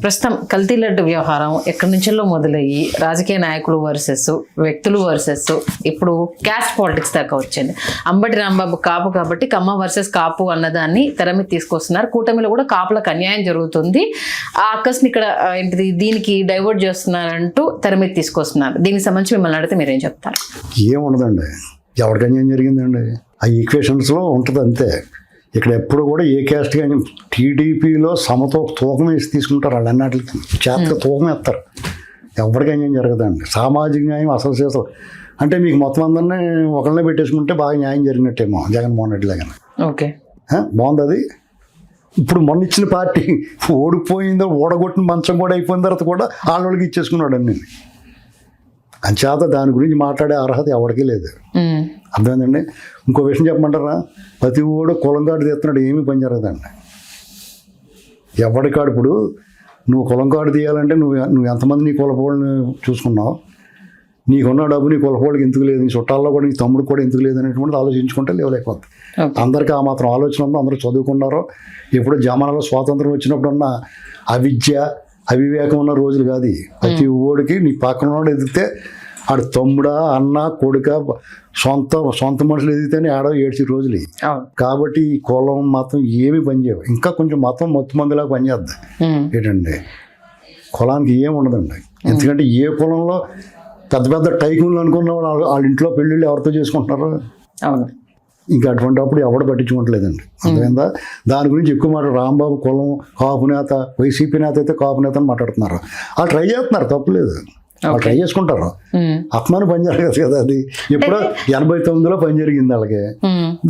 ప్రస్తుతం కల్తీ లడ్డు వ్యవహారం ఎక్కడి నుంచో మొదలయ్యి రాజకీయ నాయకులు వర్సెస్ వ్యక్తులు వర్సెస్ ఇప్పుడు క్యాస్ట్ పాలిటిక్స్ దాకా వచ్చింది. అంబటి రాంబాబు కాపు కాబట్టి కమ్మ వర్సెస్ కాపు అన్నదాన్ని తెర మీద తీసుకొస్తున్నారు. కూటమిలో కూడా కాపులకు అన్యాయం జరుగుతుంది, ఆ అక్కస్ని ఇక్కడ ఏంటిది దీనికి డైవర్ట్ చేస్తున్నారంటూ తెర మీద తీసుకొస్తున్నారు. దీనికి సంబంధించి మిమ్మల్ని అడిగితే మీరేం చెప్తారు? ఏముండదండి, ఎవరికి అన్యాయం జరిగిందండి? ఆ ఈక్వేషన్స్లో ఉంటుంది అంతే. ఇక్కడ ఎప్పుడు కూడా ఏ క్యాస్ట్ కానీ టీడీపీలో సమతో తూకం వేసి తీసుకుంటారు, వాళ్ళు అన్నట్లకి చేతగా తూకం వేస్తారు. ఎవరికి అన్యాయం జరగదండి. సామాజిక న్యాయం అసలు చేసలు అంటే మీకు మొత్తం అందరినీ ఒకళ్ళనే పెట్టేసుకుంటే బాగా న్యాయం జరిగినట్టేమో జగన్మోహన్ రెడ్డి లాగా. ఓకే, బాగుంది అది. ఇప్పుడు మొన్న ఇచ్చిన పార్టీ ఓడిపోయిందో ఓడగొట్టిన మంచం కూడా అయిపోయిన తర్వాత కూడా వాళ్ళకి ఇచ్చేసుకున్నాడు అన్ని. అంచేత దాని గురించి మాట్లాడే అర్హత ఎవరికీ లేదు. అర్థమైందండి. ఇంకో విషయం చెప్పమంటారా, ప్రతి ఓడు కులంకాడు తీస్తున్నాడు, ఏమీ పని జరగదండి. ఎవరికాడు ఇప్పుడు నువ్వు కులంకాడు తీయాలంటే నువ్వు ఎంతమంది నీ కులపోళ్ళని చూసుకున్నావు, నీకున్న డబ్బు నీ కులపోళ్ళకి ఎందుకు లేదు, నీ చుట్టాల్లో కూడా నీ తమ్ముడికి కూడా ఎందుకు లేదు అనేటువంటిది ఆలోచించుకుంటే లేవలేకపోతుంది. అందరికీ ఆ మాత్రం ఆలోచన ఉందో, అందరూ చదువుకున్నారో. ఇప్పుడు జమానాలో స్వాతంత్రం వచ్చినప్పుడు ఉన్న అవిద్య అవివేకం ఉన్న రోజులు కాదు. ప్రతి ఓడికి నీ పక్కన వాడు ఎదిగితే ఆడు తమ్ముడా అన్న కొడుక సొంత మనుషులు ఎదిగితేనే ఆడ ఏడ్చి రోజులు. కాబట్టి ఈ కులం మతం ఏమి పనిచేయవు. ఇంకా కొంచెం మతం మత్తుమందిలాగా పనిచేద్దాం. ఏంటండి, కులానికి ఏమి ఉండదండి. ఎందుకంటే ఏ కులంలో పెద్ద పెద్ద టైకులు అనుకున్న వాళ్ళ ఇంట్లో పెళ్ళిళ్ళు ఎవరితో చేసుకుంటున్నారు? అవును. ఇంకా అటువంటి అప్పుడు ఎవడు పట్టించుకోవట్లేదండి. అర్థమైందా? దాని గురించి ఎక్కువ మాట రాంబాబు కులం కాపు నేత, వైసీపీ నేత అయితే కాపు నేత అని మాట్లాడుతున్నారు. వాళ్ళు ట్రై చేస్తున్నారు, తప్పులేదు, వాళ్ళు ట్రై చేసుకుంటారు. ఆత్మాను పని జరగదు కదా. అది ఎప్పుడో 89లో పని జరిగింది వాళ్ళకి.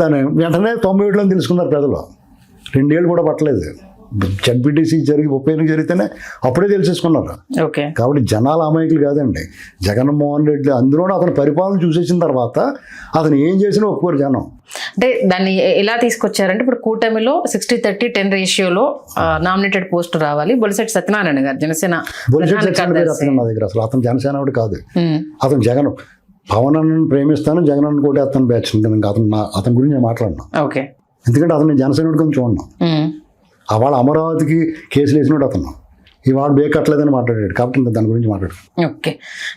దాన్ని వెంటనే 97లో తెలుసుకున్నారు ప్రజలు. 2 ఏళ్ళు కూడా పట్టలేదు. జడ్పీటీసీ జరిగి 30 జరిగితేనే అప్పుడే తెలిసేసుకున్నారు. కాబట్టి జనాల అమాయకులు కాదండి. జగన్మోహన్ రెడ్డి అందులోనే అతను పరిపాలన చూసేసిన తర్వాత అతను ఏం చేసినా ఒప్పుకోరు జనం. అంటే దాన్ని ఎలా తీసుకొచ్చారంటే ఇప్పుడు కూటమిలో 60-30-10 రేషియోలో నామినేటెడ్ పోస్ట్ రావాలి. బొలిశెట్టి సత్యనారాయణ గారు జనసేన నా దగ్గర అసలు అతను జనసేన కాదు, అతను జగన్ పవన్ అన్నను ప్రేమిస్తాను, జగన్ అన్న కూడా అతను బ్యాచ్. అతని గురించి నేను మాట్లాడినా. ఎందుకంటే అతను జనసేన కొంచెం చూడను. వాళ్ళ అమరావతికి కేసులు వేసినాడు అతను, ఇవాళ బేక్ కట్టలేదని మాట్లాడాడు. కాబట్టి ఇంకా దాని గురించి మాట్లాడు. ఓకే,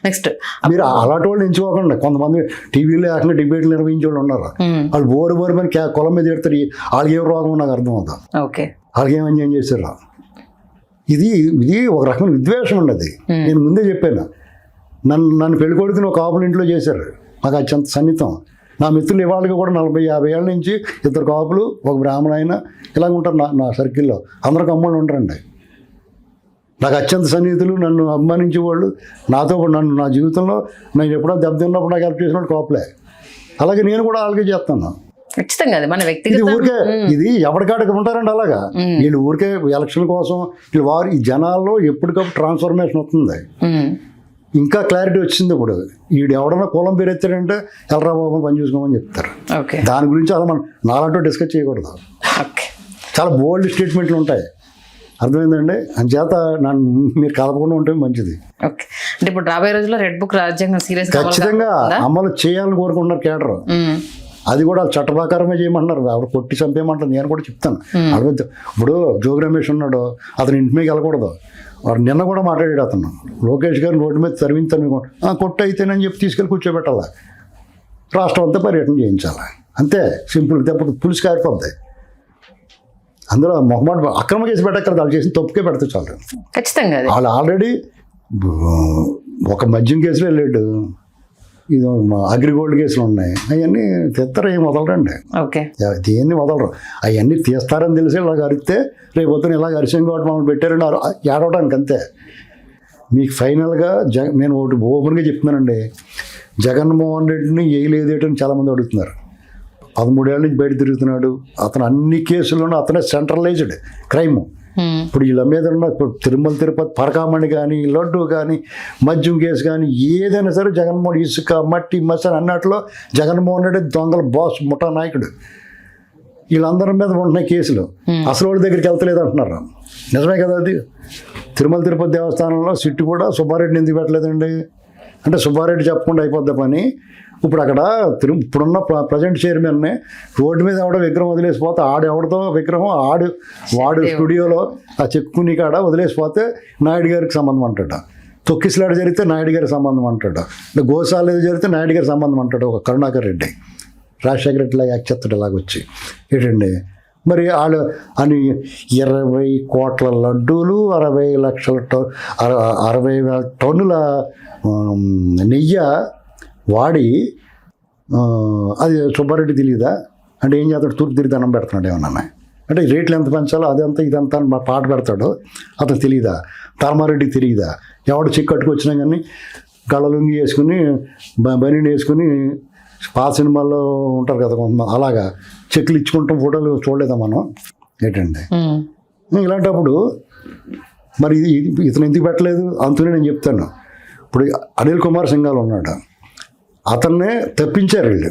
నెక్స్ట్ మీరు అలాంటి వాళ్ళు ఎంచుకోకండి. కొంతమంది టీవీలో ఏకంగా డిబేట్లు నిర్వహించే వాళ్ళు ఉన్నారు. వాళ్ళు బోరు పని కులం మీద పెడతారు. వాళ్ళకి ఏం రోగం నాకు అర్థం అవుతా. వాళ్ళకి ఏం చేశారు? ఇది ఒక రకమైన విద్వేషం ఉండదు. నేను ముందే చెప్పాను, నన్ను పెళ్ళికొడుకుని ఒక కాపుల ఇంట్లో చేశారు. నాకు అత్యంత సన్నిహితం. నా మిత్రులు ఇవాళకి కూడా 40-50 ఏళ్ళ నుంచి 2 కాపులు, ఒక బ్రాహ్మణ ఆయన ఇలాగ ఉంటారు నా సర్కిల్లో. అందరూ కమ్మలు ఉంటారండి. నాకు అత్యంత సన్నిహితులు, నన్ను అభిమానించే వాళ్ళు, నాతో నన్ను నా జీవితంలో నేను ఎప్పుడో దెబ్బతిన్నప్పుడు నాకు హెల్ప్ చేసిన వాళ్ళు కాపులే. అలాగే నేను కూడా అలాగే చేస్తాను. ఇది ఊరికే ఇది ఎవరికాడికి ఉంటారండి అలాగా. వీళ్ళు ఊరికే ఎలక్షన్ కోసం వారు ఈ జనాల్లో ఎప్పటికప్పుడు ట్రాన్స్ఫర్మేషన్ వస్తుంది. ఇంకా క్లారిటీ వచ్చింది. ఇప్పుడు వీడు ఎవడన్నా కులం పేరెత్తాడంటే ఎల్లరా బాబు పని చూసుకోమని చెప్తారు. దాని గురించి అలా మనం నాలంటూ డిస్కస్ చేయకూడదు. చాలా బోల్డ్ స్టేట్మెంట్లు ఉంటాయి. అర్థమైందండి. అంచేత మీరు కలపకుండా ఉంటే మంచిది. అంటే ఇప్పుడు రాబోయే రోజుల్లో రెడ్ బుక్ రాజ్యాంగం సీరియస్ ఖచ్చితంగా అమలు చేయాలని కోరుకుంటున్నారు కేడర్. అది కూడా చట్ట ప్రకారమే చేయమంటున్నారు. ఎవరు కొట్టి చంపేయమంటారు. నేను కూడా చెప్తాను. ఇప్పుడు జోగి రమేష్ ఉన్నాడు, అతను ఇంటి మీద వెళ్ళకూడదు. వాడు నిన్న కూడా మాట్లాడాడు. అతను లోకేష్ గారిని రోడ్డు మీద తరిమి కొట్టు అయితేనని చెప్పి తీసుకెళ్ళి కూర్చోబెట్టాలి. రాష్ట్రం అంతా పర్యటన చేయించాలి. అంతే సింపుల్. దెబ్బకి పులిసి కారిపోద్ది. అందులో మొహమాట అక్రమ కేసు పెట్టక్కడ వాళ్ళు చేసిన తప్పుకే పెడితే చాలు. ఖచ్చితంగా వాళ్ళు ఆల్రెడీ ఒక మద్యం కేసులో వెళ్ళాడు. ఇది అగ్రిగోల్డ్ కేసులు ఉన్నాయి. అవన్నీ తెస్తారు, ఏం వదలరండి. దేన్ని వదలరు. అవన్నీ తీస్తారని తెలిసి ఇలాగ అరిస్తే రేపు పొద్దున ఇలాగ అరిసం కాబట్టి మమ్మల్ని పెట్టారని ఏడవడానికి అంతే. మీకు ఫైనల్గా నేను ఒకటి ఓపెన్గా చెప్తున్నానండి, జగన్మోహన్ రెడ్డిని వేయలేదేటని చాలామంది అడుగుతున్నారు. 13 ఏళ్ళ నుంచి బయట తిరుగుతున్నాడు. అతను అన్ని కేసుల్లోనూ అతనే సెంట్రలైజ్డ్ క్రైమ్. ఇప్పుడు వీళ్ళ మీద ఉన్న తిరుమల తిరుపతి పరకామణి కానీ, లడ్డు కానీ, మద్యం కేసు కానీ ఏదైనా సరే జగన్మోహన్, ఇసుక మట్టి మసాలా అన్నట్లో జగన్మోహన్ రెడ్డి దొంగల బాస్, ముఠా నాయకుడు. వీళ్ళందరి మీద ఉంటున్నాయి కేసులు. అసలు వాళ్ళ దగ్గరికి వెళ్తలేదు అంటున్నారు. నిజమే కదా అది. తిరుమల తిరుపతి దేవస్థానంలో సిట్టు కూడా సుబ్బారెడ్డిని ఎందుకు పెట్టలేదండి? అంటే సుబ్బారెడ్డి చెప్పకుండా అయిపోద్ది పని. ఇప్పుడు అక్కడ ఇప్పుడున్న ప్రజెంట్ చైర్మన్ని రోడ్డు మీద ఎవడో విగ్రహం వదిలేసిపోతే ఎవడితో విగ్రహం వాడు స్టూడియోలో ఆ చెక్కుని కాడ వదిలేసిపోతే నాయుడు గారికి సంబంధం అంటాడు. తొక్కిసలాట జరిగితే నాయుడు గారికి సంబంధం అంటాడు. గోశాల జరిగితే నాయుడు గారికి సంబంధం అంటాడు. ఒక కరుణాకర్ రెడ్డి రాజశేఖర రెడ్డి లాగా యాక్ట్ చేస్తాడు ఇలాగొచ్చి ఏంటండి మరి వాళ్ళు అని 20 కోట్ల లడ్డూలు 60,000 టన్నుల నెయ్యి వాడి అది సుబ్బారెడ్డి తెలియదా అంటే ఏం చేస్తాడు? తూర్పు తిరిగి దండం పెడుతున్నాడు ఏమన్నా అంటే రేట్లు ఎంత పెంచాలో అదంతా ఇదంతా మా పాట పెడతాడు. అతను తెలియదా? ధర్మారెడ్డికి తెలియదా? ఎవడు చెక్కు కట్టుకొచ్చినా కానీ గళ్ళలుంగి వేసుకుని బనీని వేసుకుని పాత సినిమాల్లో ఉంటారు కదా కొంతమంది అలాగా చెక్కులు ఇచ్చుకుంటాం ఫోటోలు చూడలేదా మనం ఏంటండి? ఇలాంటప్పుడు మరి ఇతను ఎందుకు పెట్టలేదు అంతనే నేను చెప్తాను. ఇప్పుడు అనిల్ కుమార్ సింఘాల్ ఉన్నాడు, అతన్నే తప్పించారు వీళ్ళు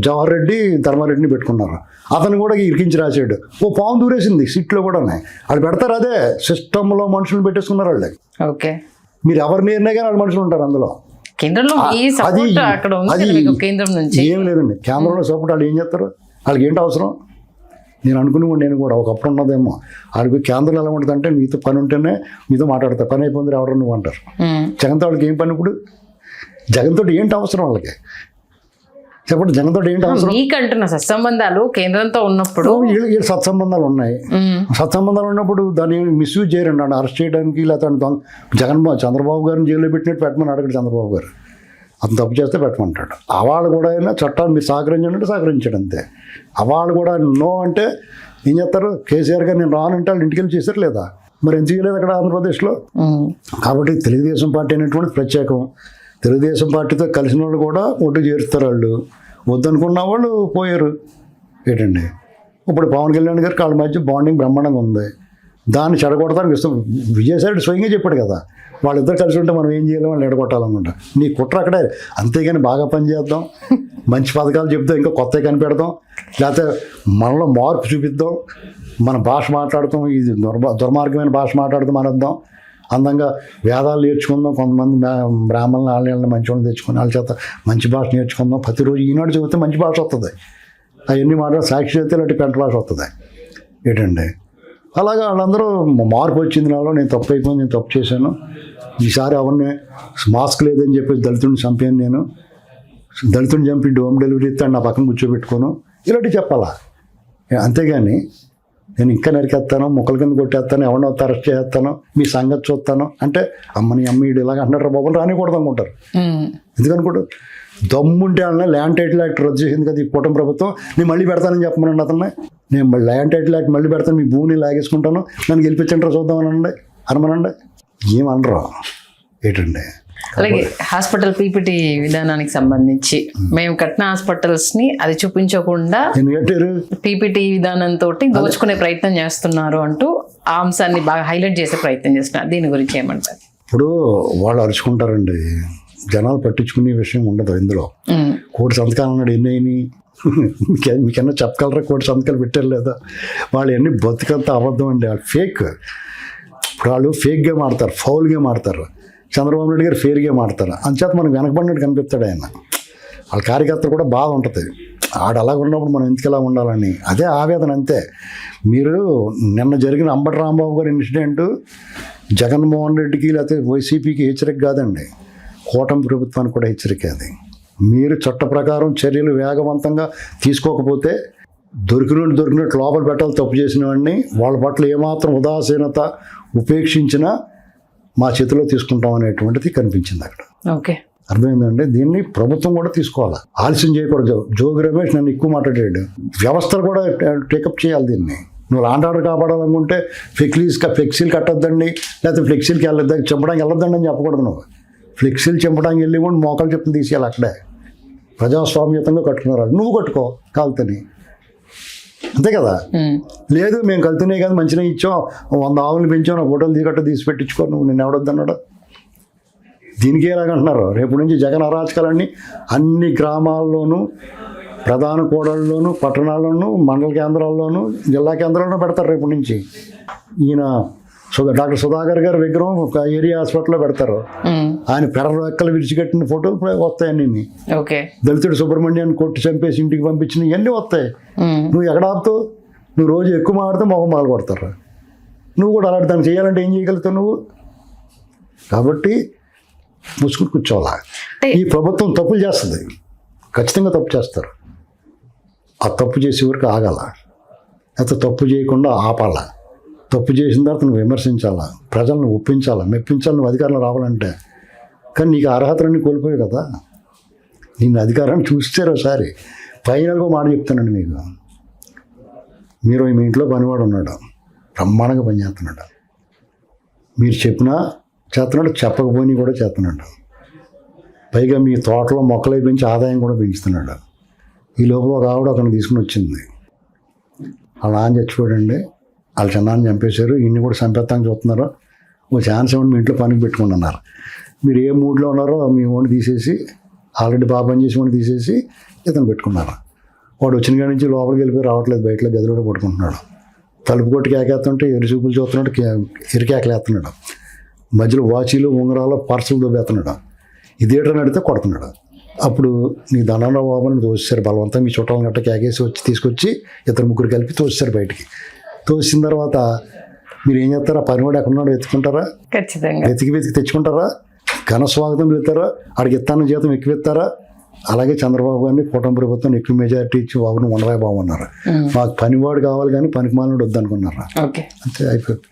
జవహర్ రెడ్డి ధర్మారెడ్డిని పెట్టుకున్నారు. అతను కూడా ఇరికించి రాశాడు. పాము దూరేసింది సీట్లో కూడా. వాళ్ళు పెడతారు అదే సిస్టంలో మనుషులు పెట్టేసుకున్నారు వాళ్ళు. ఓకే, మీరు ఎవరిని అయినా కానీ వాళ్ళు మనుషులు ఉంటారు అందులో. కేంద్రంలో ఏం లేదండి, కేంద్రంలో సపోర్ట్ వాళ్ళు ఏం చేస్తారు? వాళ్ళకి ఏంటి అవసరం? నేను అనుకుని నేను కూడా ఒకప్పుడు ఉన్నదేమో వాళ్ళకి కేంద్రం ఎలా ఉంటుంది అంటే మీతో పని ఉంటేనే మీతో మాట్లాడతారు, పని అయిపోయింది ఎవరు నువ్వు అంటారు. జగన్తో వాళ్ళకి ఏం పని? ఇప్పుడు జగన్తో ఏంటి అవసరం వాళ్ళకి చెప్పండి? జగన్తో ఏంటి అవసరం? మీకంటున్న సత్సంబంధాలు కేంద్రంతో ఉన్నప్పుడు వీళ్ళు సత్సంబంధాలు ఉన్నాయి. సత్సంబంధాలు ఉన్నప్పుడు దాన్ని మిస్యూజ్ చేయరండి అంటే అరెస్ట్ చేయడానికి. లేకపోతే చంద్రబాబు గారిని జైల్లో పెట్టినట్టు పెట్టమని అడగడు చంద్రబాబు గారు. అతను తప్పు చేస్తే పెట్టమంటాడు. అవాళ్ళు కూడా అయినా చట్టాలు మీరు సహకరించండి అంటే సహకరించాడు అంతే. అవాళ్ళు కూడా నో అంటే ఏం చేస్తారు? కేసీఆర్ గారు నేను రానంటే వాళ్ళు ఇంటికి వెళ్ళి చేశారు లేదా? మరి ఎందుకు చేయలేదు అక్కడ ఆంధ్రప్రదేశ్లో? కాబట్టి తెలుగుదేశం పార్టీ అనేటువంటి ప్రత్యేకం. తెలుగుదేశం పార్టీతో కలిసిన వాళ్ళు కూడా ఓటు చేరుస్తారు. వాళ్ళు వద్దనుకున్న వాళ్ళు పోయారు ఏంటండి. ఇప్పుడు పవన్ కళ్యాణ్ గారికి వాళ్ళ మధ్య బాండింగ్ బ్రహ్మాండంగా ఉంది. దాన్ని చెడగొడతానికి ఇష్టం. విజయసాయి స్వయంగా చెప్పాడు కదా, వాళ్ళిద్దరు కలిసి ఉంటే మనం ఏం చేయాలి? వాళ్ళు ఎడగొట్టాలనుకుంటా. నీ కుట్ర అక్కడే. అంతేగాని బాగా పనిచేద్దాం, మంచి పథకాలు చెప్తాం, ఇంకా కొత్తగా కనిపెడతాం, లేకపోతే మనలో మార్పు చూపిద్దాం, మన భాష మాట్లాడతాం, ఇది దుర్మార్గమైన భాష మాట్లాడుతాం అనొద్దాం, అందంగా వేదాలు నేర్చుకుందాం, కొంతమంది బ్రాహ్మణులు వాళ్ళని మంచి వాళ్ళని తెచ్చుకుని వాళ్ళ చేత మంచి భాష నేర్చుకుందాం. ప్రతిరోజు ఈనాడు చెబితే మంచి భాష వస్తుంది. అవన్నీ మాట్లాడి సాక్షి చెబితే ఇలాంటి పెంట భాష వస్తుంది ఏంటండి. అలాగా వాళ్ళందరూ మార్పు వచ్చింది నాలో. నేను తప్పు అయిపోయింది, నేను తప్పు చేశాను, ఈసారి అవన్నీ మాస్క్ లేదని చెప్పేసి దళితుడిని చంపాను, నేను దళితుడిని చంపి హోమ్ డెలివరీ ఇస్తాను, నా పక్కన కూర్చోబెట్టుకోను, ఇలాంటివి చెప్పాలా. అంతేగాని నేను ఇంకా నరికేస్తాను, మొక్కల కింద కొట్టేస్తాను, ఎవరినో అరెస్ట్ చేస్తాను, మీ సంగతి చూస్తాను అంటే అమ్మని అమ్మీడు ఇలాగ అంటారు. బాబులు రానికూడదు అనుకుంటారు. ఎందుకనుకోడు? దమ్ముంటే అన్న ల్యాండ్ టైటిల్ యాక్ట్ రద్దు చేసింది కదా ఈ కూటమి ప్రభుత్వం, నేను మళ్ళీ పెడతానని చెప్పమనండి అతన్ని. నేను ల్యాండ్ టైటిల్ యాక్ట్ మళ్ళీ పెడతాను, మీ భూమిని లాగేసుకుంటాను, నన్ను గెలిపించండి చూద్దామనండి అనమనండి. ఏమనరు ఏంటండి. అలాగే హాస్పిటల్ పీపీటీ విధానానికి సంబంధించి మేము కట్టిన హాస్పిటల్స్ ని అది చూపించకుండా పీపీటీ విధానంతో దోచుకునే ప్రయత్నం చేస్తున్నారు అంటూ ఆ అంశాన్ని బాగా హైలైట్ చేసే ప్రయత్నం చేస్తున్నారు. దీని గురించి ఏమంటారు? ఇప్పుడు వాళ్ళు అరుచుకుంటారండి, జనాలు పట్టించుకునే విషయం ఉండదు ఇందులో. కోటి సంతకాలు అన్నాడు, ఎన్ని అయినాయి మీకన్నా చెప్పగలరా? కోటి సంతకాలు పెట్టారు లేదా? వాళ్ళు ఎన్ని బతుకంతా అబద్ధం అండి, వాళ్ళు ఫేక్. ఇప్పుడు వాళ్ళు ఫేక్ గేమ్ ఆడతారు, ఫౌల్ గేమ్ ఆడతారు. చంద్రబాబు నాయుడు గారు ఫేర్ గేమ్ ఆడతారు. అంచేత మనకు వెనకబడినట్టు కనిపిస్తాడు ఆయన. వాళ్ళ కార్యకర్తలు కూడా బాధ ఉంటుంది, ఆడ అలాగ ఉన్నప్పుడు మనం ఎందుకు ఇలా ఉండాలని. అదే ఆవేదన అంతే. మీరు నిన్న జరిగిన అంబటి రాంబాబు గారి ఇన్సిడెంట్ జగన్మోహన్ రెడ్డికి లేకపోతే వైసీపీకి హెచ్చరిక కాదండి, కూటమి ప్రభుత్వానికి కూడా హెచ్చరిక. అది మీరు చట్ట ప్రకారం చర్యలు వేగవంతంగా తీసుకోకపోతే దొరికినట్టు లోపల పెట్టాలి. తప్పు చేసిన వాడిని వాళ్ళ పట్ల ఏమాత్రం ఉదాసీనత ఉపేక్షించినా మా చేతిలో తీసుకుంటాం అనేటువంటిది కనిపించింది అక్కడ. ఓకే, అర్థమైందండి. దీన్ని ప్రభుత్వం కూడా తీసుకోవాలి, ఆలస్యం చేయకూడదు. జోగి రమేష్ నన్ను ఎక్కువ మాట్లాడాడు, వ్యవస్థలు కూడా టేకప్ చేయాలి దీన్ని. నువ్వు లాండ్ ఆర్డర్ కాపాడాలనుకుంటే ఫ్లెక్సీలు కట్టొద్దండి, లేకపోతే ఫ్లెక్సీలకి వెళ్ళొద్దు, చంపడానికి వెళ్ళొద్దండి అని చెప్పకూడదు. నువ్వు ఫ్లెక్సీలు చంపడానికి వెళ్ళి కూడా మోకాలు చెప్పులు తీసేయాలి. అక్కడే ప్రజాస్వామ్యతంగా కట్టుకున్నారు, నువ్వు కట్టుకో కాలుతని, అంతే కదా. లేదు మేము కలుతున్నాయి కదా మంచిగా ఇచ్చాం, 100 ఆవులు పెంచాం, నా ఫోటోలు తీసి పెట్టించుకో, నువ్వు నేను ఎవడొద్దన్నాడు. దీనికి ఎలాగంటున్నారు? రేపు నుంచి జగన్ అరాచకాలన్నీ అన్ని గ్రామాల్లోనూ, ప్రధాన కూడళ్ళలోనూ, పట్టణాల్లోనూ, మండల కేంద్రాల్లోనూ, జిల్లా కేంద్రాల్లోనూ పెడతారు రేపు నుంచి. ఈయన డాక్టర్ సుధాకర్ గారి విగ్రహం ఒక ఏరియా హాస్పిటల్లో పెడతారు. ఆయన రెక్కలు విడిచికట్టిన ఫోటోలు వస్తాయి అన్నీ. ఓకే. దళితుడు సుబ్రహ్మణ్యాన్ని కొట్టి చంపేసి ఇంటికి పంపించిన ఇవన్నీ వస్తాయి. నువ్వు ఎక్కడ ఆపుతావు? నువ్వు రోజు ఎక్కువ మాడితే మొహం మాలు కొడతారు. నువ్వు కూడా అలాంటి దాన్ని చేయాలంటే ఏం చేయగలుగుతావు నువ్వు? కాబట్టి ముసుగుని కూర్చోవాలా. ఈ ప్రభుత్వం తప్పులు చేస్తుంది, ఖచ్చితంగా తప్పు చేస్తారు. ఆ తప్పు చేసే వరకు ఆగాల, అయితే తప్పు చేయకుండా ఆపాల. తప్పు చేసిన తర్వాత నువ్వు విమర్శించాలా, ప్రజలను ఒప్పించాలా, మెప్పించాలి నువ్వు అధికారంలో రావాలంటే. కానీ నీకు అర్హతలన్నీ కోల్పోయావు కదా. నిన్ను అధికారాన్ని చూస్తారు ఒకసారి. ఫైనల్గా మాట చెప్తానండి మీకు, మీరు మీ ఇంట్లో పనివాడు ఉన్నాడు, బ్రహ్మాండంగా పనిచేస్తున్నాడు. మీరు చెప్పినా చేస్తున్నాడు, చెప్పకపోయినా కూడా చేస్తున్నాడు. పైగా మీ తోటలో మొక్కలు పెంచి ఆదాయం కూడా పెంచుతున్నాడు. ఈ లోపల ఒక ఆవిడ అతను తీసుకుని వచ్చింది. వాళ్ళ నాన్న చచ్చిపోయాడండి, వాళ్ళ చిన్నాన్ని చంపేశారు, ఇన్ని కూడా చంపేస్తానికి చూస్తున్నారు, ఓ ఛాన్స్ ఇవ్వండి మీ ఇంట్లో పనికి పెట్టుకున్నారు. మీరు ఏ మూడ్లో ఉన్నారో మీ ఓన్ తీసేసి, ఆల్రెడీ బాగా పని చేసి వాడిని తీసేసి ఇతను పెట్టుకున్నారు. వాడు వచ్చిన కాడి నుంచి లోపలికి వెళ్ళిపోయి రావట్లేదు, బయటలో గదిలో కూడా పట్టుకుంటున్నాడు. తలుపు కొట్టి కేకేస్తుంటే ఎరు చూపులు చూస్తున్నాడు, ఎరికేకలేస్తున్నాడు. మధ్యలో వాచీలు ఉంగరాలు పర్సులు దొబ్బేస్తున్నాడు. ఇదేటని అడిగితే కొడుతున్నాడు. అప్పుడు నీ దండంలో బాబుని తోసేశారు బలవంతం. మీ చుట్టాలను గట్ట కేకేసి వచ్చి తీసుకొచ్చి ఇద్దరు ముగ్గురు కలిపి తోసేశారు బయటికి. తోసిన తర్వాత మీరు ఏం చేస్తారా? పనివాడు ఎక్కడున్నాడో వెతుకుంటారా? ఖచ్చితంగా వెతికి తెచ్చుకుంటారా? ఘన స్వాగతం పెడతారా? అడిగి ఇస్తాను జీతం ఎక్కువ ఇస్తారా? అలాగే చంద్రబాబు గారిని కూటమి ప్రభుత్వం ఎక్కువ మెజారిటీ ఇచ్చి బాబుని ఉండవే బాగున్నారు. మాకు పనివాడు కావాలి కానీ పనికి మాలినోడు వద్దనుకున్నారా? ఓకే, అంతే అయిపోయింది.